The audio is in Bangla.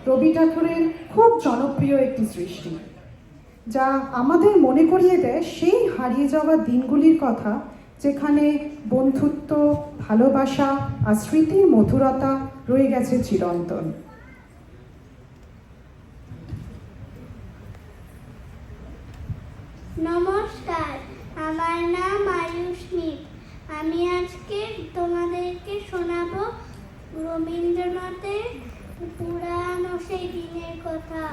রবি ঠাকুরের খুব জনপ্রিয় একটি সৃষ্টি, যা আমাদের মনে করিয়ে দেয় সেই হারিয়ে যাওয়া দিনগুলির কথা, যেখানে বন্ধুত্ব, ভালোবাসা আর স্মৃতির মধুরতা রয়ে গেছে চিরন্তন। নমস্কার, আমার নাম আয়ুষ মিত। আমি আজকে তোমাদেরকে শোনাবো রবীন্দ্রনাথের পুরানো সেই দিনের কথা।